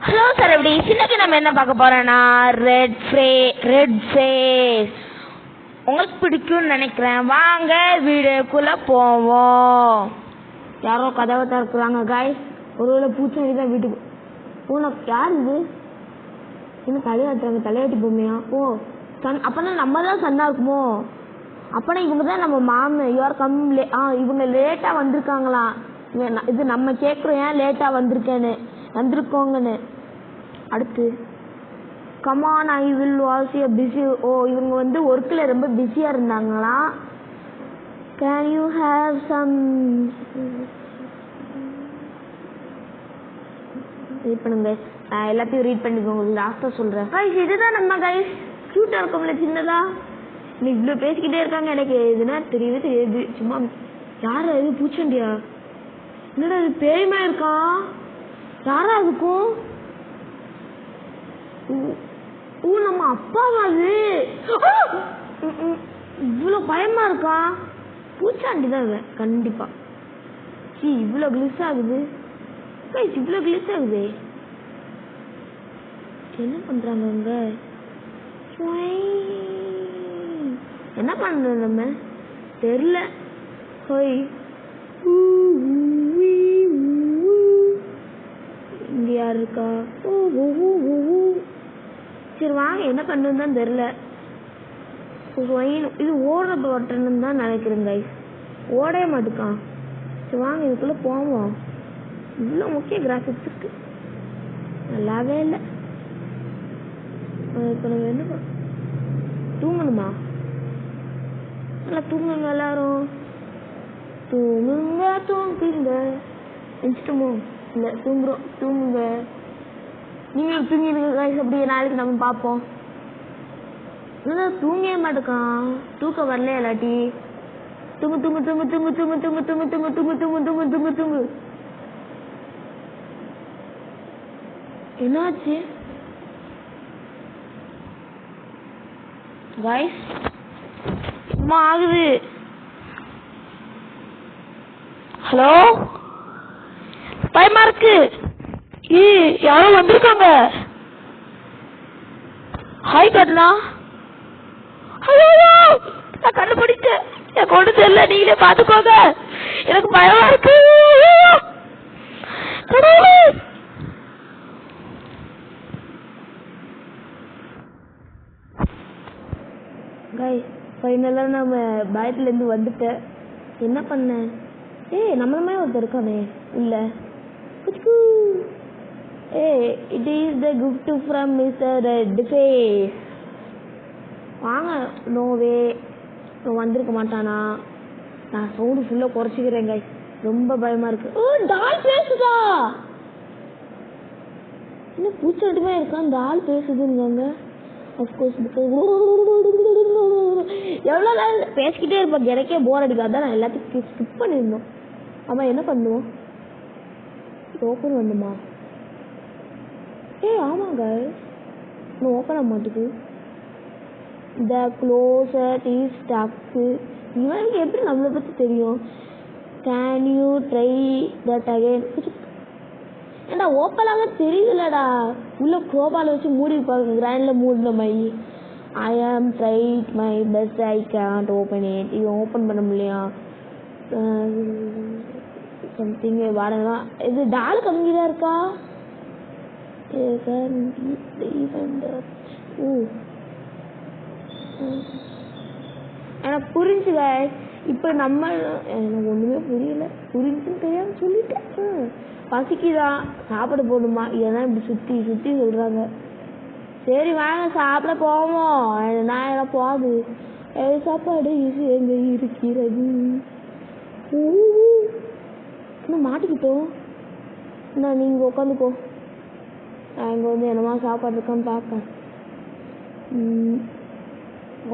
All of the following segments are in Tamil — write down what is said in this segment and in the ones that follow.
ஹலோ சார், எப்படி இன்னைக்கு நம்ம என்ன பார்க்க போறோம்னா ரெட் ஃபேஸ் உங்களுக்கு பிடிக்கும்னு நினைக்கிறேன். வாங்க வீடியோக்குள்ள போவோம். யாரோ கதவை திறக்குறாங்க காய்ஸ். ஒருவேளை பூச்சாண்டி தான் வீட்டுக்கு. உனக்கு யார் இது? என்ன தலையாட்டுறாங்க? தலையாட்டி பொம்மையா? ஓ சன். அப்பனா நம்ம தான் சன்னா இருக்குமோ? அப்பனா இவங்க தான் நம்ம மாமு. யுவர் கம் இவங்க லேட்டா வந்திருக்காங்களாம். இது நம்ம கேட்குறோம் ஏன் லேட்டா வந்திருக்கோங்கன்னு. அடுத்து come on I will was you busy. ஓ இவங்க வந்து ஒர்க்கில் ரொம்ப பிஸியாக இருந்தாங்களாம். Can you have some read பண்ணுங்க. எல்லாத்தையும் ரீட் பண்ணிக்கோங்க. உங்களுக்கு லாஸ்ட்டாக சொல்கிறேன் கைஸ். இதுதான் நம்ம கைஸ் க்யூட்டாக இருக்கோம்ல சின்னதா. இன்னைக்கு இவ்வளோ பேசிக்கிட்டே இருக்காங்க. எனக்கு எதுனா தெரியுது. சும்மா யாரா இது? பூச்சண்டியா? என்னடா இது பேய்மா இருக்கான்? யாரா இருக்கும்? நம்ம அப்பாவா? அது இவ்வளோ பயமா இருக்கா? பூச்சாண்டி தான் இவன் கண்டிப்பா. இவ்வளோ கிளிஸ் ஆகுது. இவ்வளோ கிளிஸ் ஆகுது. என்ன பண்றாங்க அவங்க? என்ன பண்றோம் நம்ம தெரியல. இங்க யாரு இருக்கா? சரி வாங்க, என்ன பண்ணுன்னு தான் தெரியல. இது ஓடுற பட்டன்னு தான் நினைக்கிறேன் கைஸ். ஓடவே மாட்டுக்கான். சரி வாங்க இதுக்குள்ள போவோம். இவ்வளோ முக்கிய கிராஃபிக்ஸ் இருக்கு. நல்லாவே இல்லை. இப்போ நம்ம என்ன தூங்கணுமா? நல்லா தூங்குங்க எல்லாரும். தூங்குங்க. நினச்சிட்டோமோ? இல்லை தூங்குறோம். தூங்குங்க. நீங்களும் தூங்கிடுங்க கைஸ். அப்படியே நாளைக்கு நம்ம பார்ப்போம். இல்லை தூங்கவே மாட்டேக்கான். தூக்கம் வரல. இல்லாட்டி தூங்கு. என்னாச்சு கைஸ்? சும்மா ஆகுது. ஹலோ, பயமா இருக்கு. யாரோ வந்திருக்காங்க. ஹாய் கண்ணா. ஹலோ, நான் கண்டுபிடிச்சேன். என் கொண்டு தெரியல, நீங்களே பாத்துக்கோங்க. எனக்கு பயமா இருக்கு. ஃபைனலா நம்ம பயத்துல இருந்து வந்துட்டேன். என்ன பண்ண? நம்மளமே ஒருத்தர் இருக்கானே. இல்ல it is the gift from Mr. Red Face. வாங்க. நோவே வந்திருக்க மாட்டானா? நான் சவுண்டு ஃபுல்லா குறைச்சிக்கிறேன் கைஸ். ரொம்ப பயமா இருக்கு. டால் பேசுதா? என்ன பூச்சாட்டுமா இருக்கான்? டால் பேசுதுங்க. எவ்வளோ நாள் பேசிக்கிட்டே இருப்போம். எனக்கே போர் அடிக்காதான். நான் எல்லாத்தையும் ஸ்கிப் பண்ணிருந்தோம். ஆமா என்ன பண்ணுவோம்? ஓப்பன் பண்ணுமா? ஆமாங்க இன்னும் ஓப்பன் ஆக மாட்டேங்குது. த க்ளோசட் இஸ் ஸ்டக். இவனுக்கு எப்படி நம்மளை பற்றி தெரியும்? Can you try that again? ஏண்டா ஓப்பனாக தெரியுதுலடா. உள்ள கோபால வச்சு மூடி பாருங்க. கிராண்ட்ல மூடின மாதிரி. I am tried my best. I can't open it. இது ஓப்பன் பண்ண முடியலையா? சம்திங் வாடகை. இது டால் கம்மியாக இருக்கா? எனக்கு புரிஞ்சுங்க. இப்போ நம்ம எனக்கு ஒன்றுமே புரியல. புரிஞ்சுன்னு தெரியாம சொல்லிட்டேன். பசிக்குதான், சாப்பிட போகணுமா? இதெல்லாம் இப்படி சுற்றி சுற்றி சொல்கிறாங்க. சரி வாங்க சாப்பிட போவோம். நான் எல்லாம் போகுது. சாப்பாடு எங்கே இருக்கிறது? இன்னும் மாட்டிக்கிட்டோம். நான் நீங்கள் உட்காந்துக்கோ. நான் இங்கே வந்து என்னமா சாப்பாடு இருக்கான்னு பார்ப்பேன்.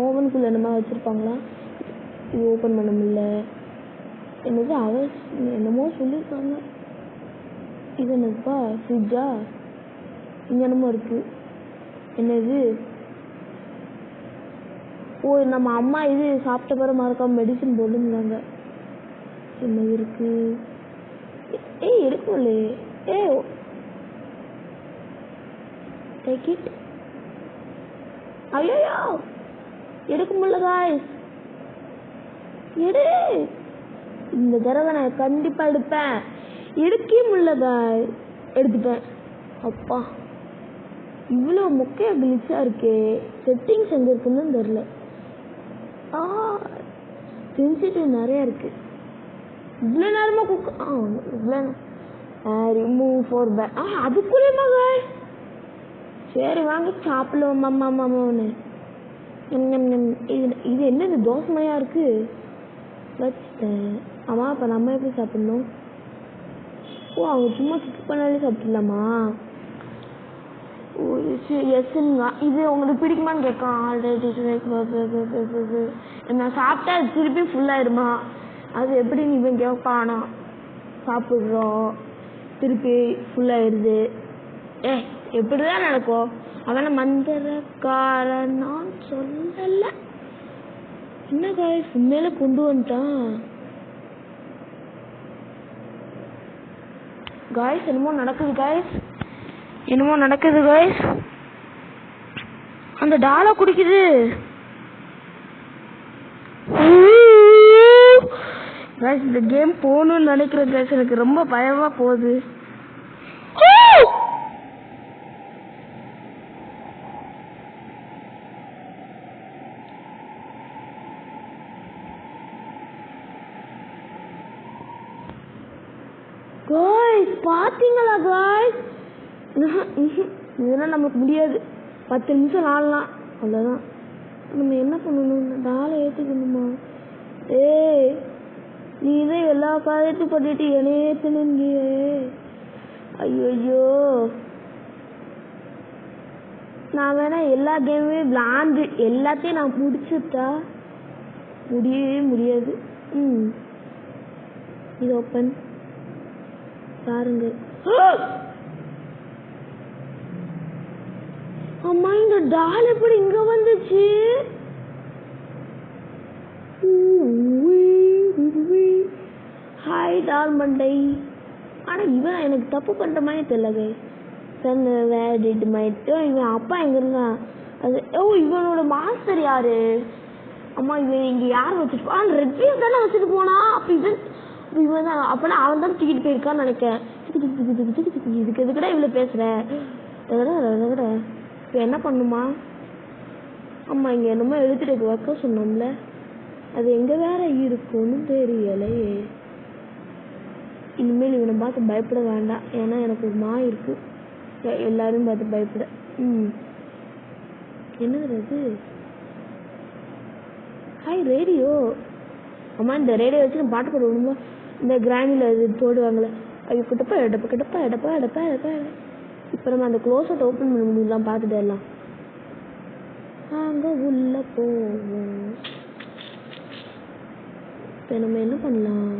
ஓவனுக்குள்ளே என்னமா வச்சுருப்பாங்களா? இது ஓப்பன் பண்ண முடியல. என்னது என்னமோ சொல்லியிருக்காங்க. இது என்னப்பா? ஃப்ரிட்ஜா? இங்கே என்னமோ இருக்கு. என்னது? நம்ம அம்மா இது சாப்பிட்ட பிறகு மறக்காம மெடிசன் போட்டுருந்தாங்க. என்ன இருக்கு? இருக்கும்லே. Take it. ஐயோ எடுக்க முடியல காய்ஸ். எடு. இந்த தடவை நான் கண்டிப்பா எடுப்பேன். எடுக்கவே முடியல காய்ஸ். எடுத்துட்டேன். அப்பா இவ்வளோ மொக்கையா கிளிச்சா இருக்கே. செட்டிங்ஸ் எங்க இருக்குன்னு தெரியல. சென்சிட்டிவ் நிறைய இருக்கு. இவ்வளோ நேரமா இவ்வளோ ரிமூவ் ஃபோர் பேக் அதுக்குள்ளேயுமா காய்ஸ். சரி வாங்க சாப்பிடுவோம் மாமான்னு. இது என்னது தோசைமையா இருக்கு வச்சுட்டேன். ஆமா அப்ப நம்ம எப்படி சாப்பிடணும்? ஓ அவங்க சும்மா சிக் பண்ணாலே சாப்பிடலாமா? ஓ எஸ்ங்க. இது உங்களுக்கு பிடிக்குமான்னு கேட்கும். ஆல்ரெடி நான் சாப்பிட்டா திருப்பி ஃபுல்லாயிருமா? அது எப்படின்னு இவன் கேட்பானா? சாப்பிட்றோம் திருப்பி ஃபுல்லாயிருது. எப்படிதான் நடக்கும்? அவன மந்திரக்காரன் நான் சொல்லல. என்ன காய்ஸ் உண்மையில கொண்டு வந்துட்டான் காய்ஸ். என்னமோ நடக்குது காய்ஸ். அந்த டாலை குடிக்குது. காய்ஸ் இந்த கேம் போகணும்னு நினைக்கிறேன் காய்ஸ். எனக்கு ரொம்ப பயமா போகுது. காய்ஸ் பாத்தீங்களா காய்ஸ்? இதெல்லாம் நமக்கு முடியாது. 10 நிமிஷம் ஆடலாம் அவ்வளோதான். நம்ம என்ன பண்ணணும்? டாலை ஏற்றுக்கணுமா? நீ தான் எல்லா காரியத்தையும் பண்ணிட்டு என்னையே ஏற்றணுங்கியே. ஐயோ நான் வேணா எல்லா கேமுமே விளாண்டு எல்லாத்தையும் நான் முடிச்சுட்டா முடியவே முடியாது. இது ஓப்பன் பாருங்க. அம்மா இந்த டால் எப்படி இங்க வந்துச்சு? ஹாய் டால் மண்டை. ஆனா இவன் எனக்கு தப்பு பண்ற மாதிரி தெரியல. இவன் அப்பா எங்க இருந்தான்? அது இவனோட மாஸ்டர் யாரு? அம்மா இவன் இங்க யார் வச்சுட்டு ரெட் பீஸ் தானே வச்சுட்டு போனா? அப்ப இவன் தான். அப்பனா அவன் தான் தூக்கிட்டு போயிருக்கான்னு நினைக்கிறேன். இதுக்கு எதுக்கடா இவ்வளவு பேசுற? இப்ப என்ன பண்ணுமா? அம்மா இங்க என்னமோ எழுதிட்டு வைக்க சொன்னோம்ல, அது எங்க வேற இருக்கும்னு தெரியலையே. இனிமேல் இவனை பார்த்து பயப்பட வேண்டாம். ஏன்னா எனக்கு ஒரு மாய் இருக்கு. எல்லாரும் பார்த்து பயப்பட. என்னது அது? Hi radio. அம்மா இந்த ரேடியோ வச்சு பாட்டு போடுவோமா? இந்த கிராமில இது போடுவாங்களே. ஐயோ கிட்டப்பா எடுப்பா. இப்ப நம்ம அந்த க்ளோசட் ஓப்பன் பண்ண முடியலாம். பார்த்துட்டு எல்லாம் அங்க உள்ள போவோம். இப்ப நம்ம என்ன பண்ணலாம்?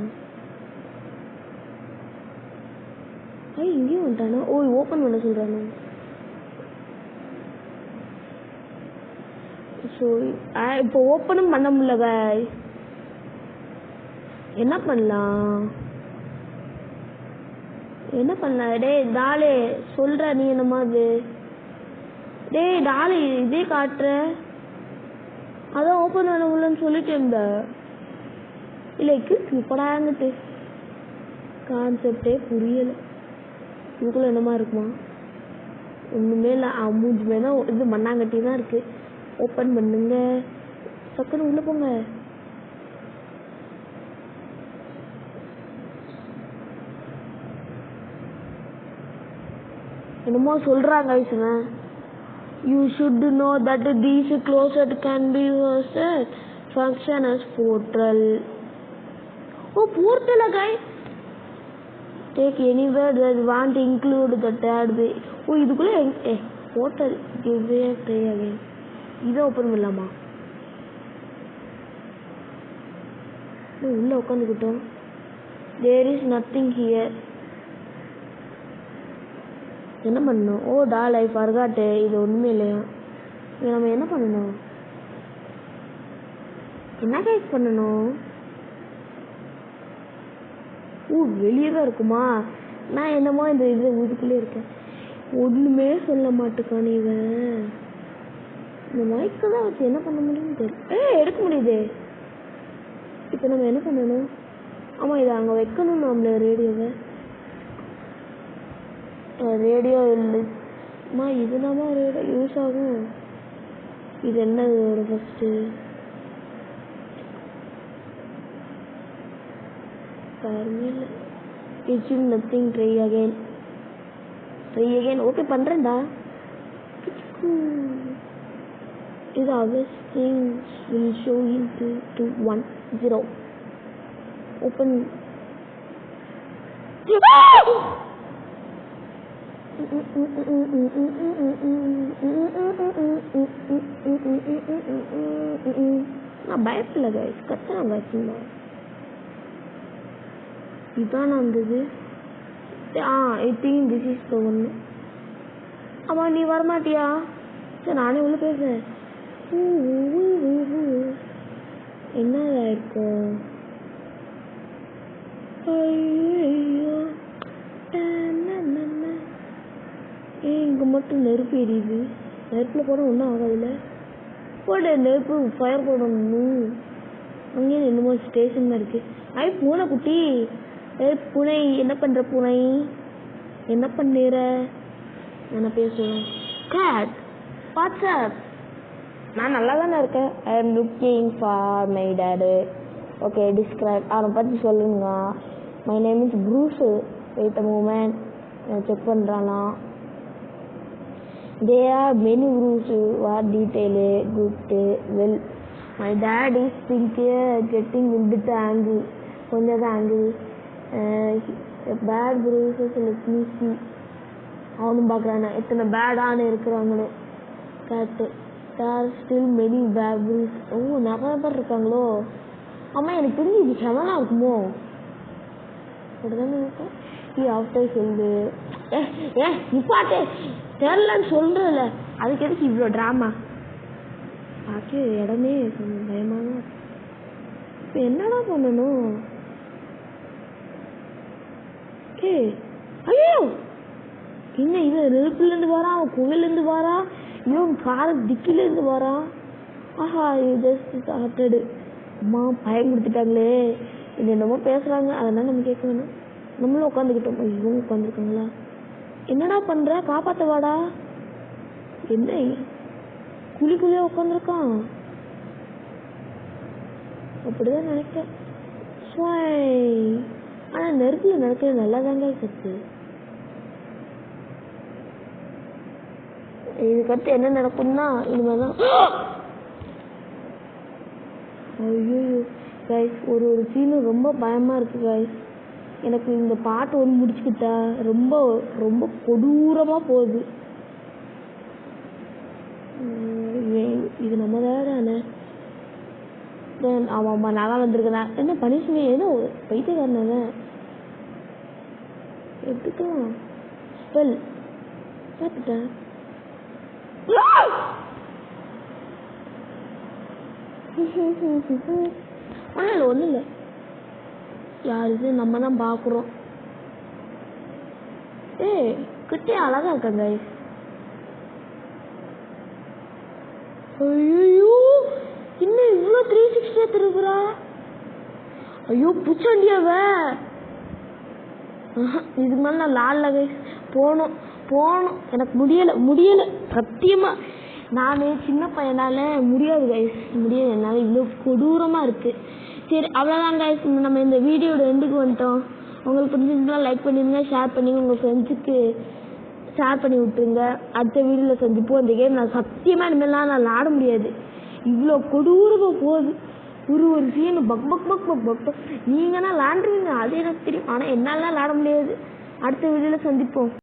இங்கேயும் வந்துட்டானா? ஓப்பன் பண்ண சொல்றானு. இப்போ ஓப்பனும் பண்ண முடியல गाइस. என்ன பண்ணலாம்? டேய் டாலே சொல்ற நீ என்னமா அது? டேய் டாலே இதே காட்ற. அதான் ஓப்பன் பண்ண முடியலன்னு சொல்லிட்டேன்டா. இல்ல இப்படாங்கிட்டு கான்செப்டே புரியல. இதுக்குள்ள என்னமா இருக்குமா? ஒண்ணுமே இல்ல. மூஞ்சி மேல இது மண்ணாங்கட்டி தான் இருக்கு. ஓப்பன் பண்ணுங்க. சக்கன உள்ள போங்க. என்னமோ சொல்றாங்க ஐசனா. You should know that these closet can be used function as portal. Portal guys. Take anywhere that want include the tab. இதுக்குள்ள portal give try again. இத ஓபன் பண்ணலாமா? உள்ள உட்கார்ந்துட்டோம். There is nothing here. என்ன பண்ணணும்? டால் ஐ ஃபர்காட். இது ஒண்ணுமே இல்லையா? நம்ம என்ன பண்ணணும்? என்ன கைஸ் பண்ணணும்? வெளியே தான் இருக்குமா? நான் என்னமோ இந்த இதுக்குள்ளே இருக்கேன். ஒண்ணுமே சொல்ல மாட்டேக்கான் இவன். இந்த மைக்கை தான் வச்சு என்ன பண்ண முடியும்னு தெரியல. எடுக்க முடியுதே. இப்போ நம்ம என்ன பண்ணணும்? ஆமாம், இதை அங்கே வைக்கணும். நம்மள ரேடியோவை ரேடியோ இல்லைம்மா, இதுனா தான் ரேடியோ யூஸ் ஆகும். இது என்னது ஃபஸ்ட்டு? பாருங்க, teaching nothing, try again. Okay பண்ணுறேன்டா. இது always things will show into 2 1 0. Open. நான் பயப்படல கைஸ், கத்துறேன் பயப்படல. இதான் வந்தது. I think this is the one. ஆமாம், நீ வரமாட்டியா? சரி, நானே உள்ள பேசுறேன். என்னதா இருக்கும்? ஐயோ, இங்கே மட்டும் நெருப்பு எரியுது. நெருப்பில் போட ஒன்றும் ஆகாதுல்ல. போட நெருப்பு ஃபயர் போடணும். அங்கேயே என்னமோ ஸ்டேஷன் தான் இருக்கு. பூனை குட்டி. பூனை, என்ன பண்ணுற பூனை? என்ன பண்ணுற? என்ன பேசுவேன்? கேட், வாட்ஸ்அப். நான் நல்லா தானே இருக்கேன். I am looking for my dad. Okay, describe. அவனை பற்றி சொல்லுங்க. My name is Bruce. Wait a moment, நான் செக் பண்ணுறானா. There are many rules. What detail? Good. Well, my dad is getting a bit angry. கொஞ்சம் angry. Bad bruises. Let me see. அவனும் பார்க்குறானா எத்தனை பேடான இருக்கிறாங்கன்னு. Correct. There are still many bad bruises. நிறைய பேர் இருக்காங்களோ. ஆமாம், எனக்கு தெரிஞ்சு இது செவனாக இருக்குமோ? அப்படிதானே இருக்கும். ஆஃப்டர் சொல்லு. நிப்பாட்டு, தெரிலன்னு சொல்கிறல. அதுக்கு எதுக்கு இவ்வளோ ட்ராமா? பார்க்க இடமே கொஞ்சம் பயமாக. இப்போ என்னடா பண்ணணும்? ஐயோ, என்ன இது? நெருப்புலேருந்து வரான், குகையிலேருந்து வரான், இவன் கார திக்கிலேருந்து வரான். ஆஹா, இது ஜஸ்ட் ஸ்டார்டடு. அம்மா பயம் கொடுத்துட்டாங்களே. இது என்னமோ பேசுகிறாங்க, அதெல்லாம் நம்ம கேட்க வேணும். நம்மளும் உட்காந்துக்கிட்டோம். இவங்க உட்காந்துருக்காங்களா? என்னடா பண்ணுற? காப்பாற்ற வாடா. என்ன குழிக்குள்ளே உட்காந்துருக்கான்? அப்படிதான் நினைக்கிறேன். ஆனால் நெருப்பில் நடக்கிறது நல்லா தாங்க சத்து. இதுக்கடுத்து என்ன நடக்கும்னா இனிமேல் தான். ஐயோ கைஸ், ஒரு சீனும் ரொம்ப பயமாக இருக்குது கைஸ். எனக்கு இந்த பாட்டு ஒன்று முடிச்சுக்கிட்டா ரொம்ப ரொம்ப கொடூரமாக போகுது. இது நம்ம தானே. ஆமாம்மா, நல்லா வந்திருக்கேன். என்ன பனிஷ்மே? ஏதோ பைத்தியக்காரன எடுத்துக்கலாம். ஸ்பெல் பார்த்துட்டேன். ஒன்றும் இல்லை. யார் இது? நம்ம தான் பார்க்குறோம். கிட்டே அழகா இருக்கேன் கைஸ். ஐயோ, இன்னும் இவ்வளோ 360 திருப்புறா. ஐயோ, பூச்சாண்டியாவ. இதுக்கு மேலே நான் லாடல கைஸ். போகணும். எனக்கு முடியலை சத்தியமாக. நான் சின்ன பையனால் முடியாது கைஸ், முடியாது. என்னால் இவ்வளோ கொடூரமாக இருக்குது. சரி, அவ்வளோதான் கைஸ். நம்ம இந்த வீடியோட எண்டுக்கு வந்துட்டோம். உங்களுக்கு பிடிச்சிருந்தா லைக் பண்ணிடுங்க, ஷேர் பண்ணி உங்கள் ஃப்ரெண்ட்ஸுக்கு ஷேர் பண்ணி விட்டுருங்க. அடுத்த வீடியோவில் சந்திப்போம். இந்த கேம் நான் சத்தியமாக இனிமேலாம் நான் விளாட முடியாது. இவ்வளோ கொடூரமாக போகுது. ஒரு சீனு பக் பக் பக் பக் பக். நீங்கன்னா விளாண்டுருவீங்க, அது எனக்கு தெரியும். ஆனால் என்னாலாம் விளாட முடியாது. அடுத்த வீடியோவில் சந்திப்போம்.